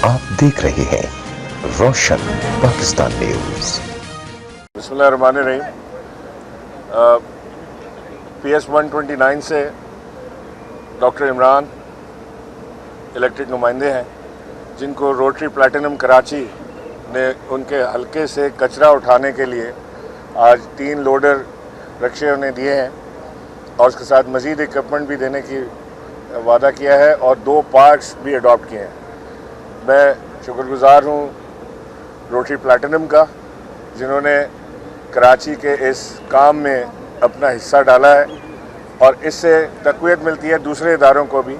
आप देख रहे हैं रोशन पाकिस्तान न्यूज। बिस्मिल्लाहिर्रहमानिर्रहीम। PS 129 से डॉक्टर इमरान इलेक्टेड नुमाइंदे हैं, जिनको रोटरी प्लैटिनम कराची ने उनके हलके से कचरा उठाने के लिए आज 3 लोडर रक्शे उन्हें दिए हैं और उसके साथ मज़ीद इक्विपमेंट भी देने की वादा किया है और 2 पार्क्स भी अडॉप्ट किए हैं। मैं शुक्रगुज़ार हूँ रोटरी प्लैटिनम का, जिन्होंने कराची के इस काम में अपना हिस्सा डाला है और इससे तक़वियत मिलती है दूसरे इदारों को भी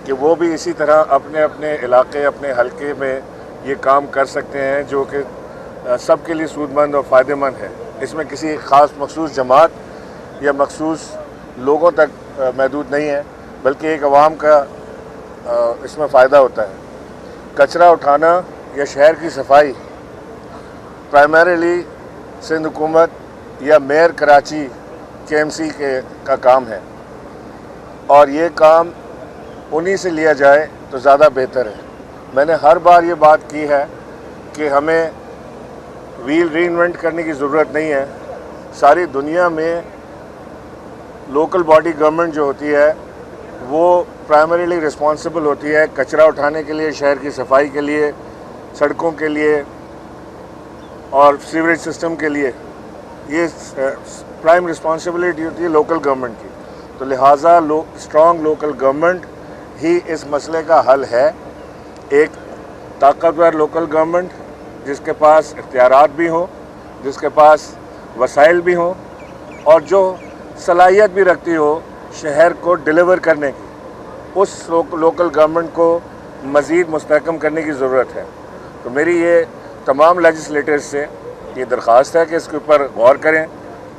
कि वो भी इसी तरह अपने अपने इलाके, अपने हलके में ये काम कर सकते हैं जो कि सब के लिए सूदमंद और फ़ायदेमंद है। इसमें किसी ख़ास मखसूस जमात या मखसूस लोगों तक महदूद नहीं है, बल्कि एक अवाम का इसमें फ़ायदा होता है। कचरा उठाना या शहर की सफाई प्राइमरीली सिंध हुकूमत या मेयर कराची KMC का काम है और ये काम उन्हीं से लिया जाए तो ज़्यादा बेहतर है। मैंने हर बार ये बात की है कि हमें व्हील रीइन्वेंट करने की ज़रूरत नहीं है। सारी दुनिया में लोकल बॉडी गवर्नमेंट जो होती है वो प्राइमरीली रिस्पॉन्सिबल होती है कचरा उठाने के लिए, शहर की सफाई के लिए, सड़कों के लिए और सीवरेज सिस्टम के लिए। ये प्राइम रिस्पॉन्सिबिलिटी होती है लोकल गवर्नमेंट की। तो लिहाजा स्ट्रॉन्ग लोकल गवर्नमेंट ही इस मसले का हल है। एक ताकतवर लोकल गवर्नमेंट जिसके पास इख्तियारात भी हों, जिसके पास वसाइल भी हों और जो सलाहियत भी रखती हो शहर को डिलीवर करने की, उस लोकल गवर्नमेंट को मज़ीद मुस्तहकम करने की ज़रूरत है। तो मेरी ये तमाम लेजिस्लेटर्स से ये दरख्वास्त है कि इसके ऊपर गौर करें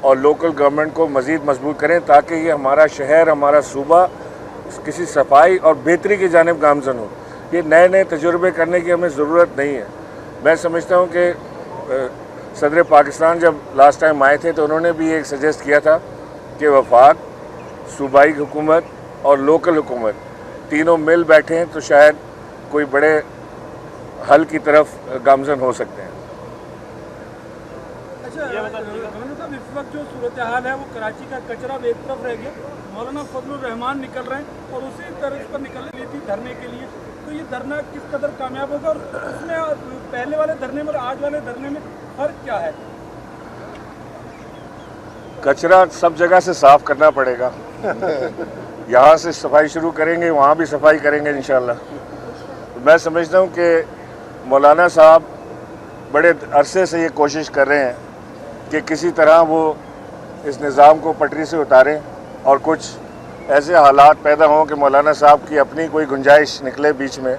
और लोकल गवर्नमेंट को मज़ीद मजबूत करें ताकि ये हमारा शहर, हमारा सूबा किसी सफाई और बेहतरी की जानिब गामज़न हो। ये नए नए तजुर्बे करने की हमें ज़रूरत नहीं है। मैं समझता हूँ कि सदर पाकिस्तान जब लास्ट टाइम आए थे तो उन्होंने भी एक सजेस्ट किया था कि वफाक, सूबाई हुकूमत और लोकल हुकूमत तीनों मिल बैठें तो शायद कोई बड़े हल की तरफ गामज़न हो सकते हैं। अच्छा, गवर्नर साहब, इस वक्त जो सूरत हाल है वो कराची का कचरा एक तरफ रह गया, मौलाना फजलुर रहमान निकल रहे हैं और उसी तरह पर निकल रही थी धरने के लिए। तो ये धरना किस कदर कामयाब होगा और उसमें पहले वाले धरने में और आज वाले धरने में फ़र्क क्या है? कचरा सब जगह से साफ़ करना पड़ेगा। यहाँ से सफाई शुरू करेंगे, वहाँ भी सफाई करेंगे इंशाल्लाह। मैं समझता हूँ कि मौलाना साहब बड़े अरसे से ये कोशिश कर रहे हैं कि किसी तरह वो इस निज़ाम को पटरी से उतारें और कुछ ऐसे हालात पैदा हों कि मौलाना साहब की अपनी कोई गुंजाइश निकले बीच में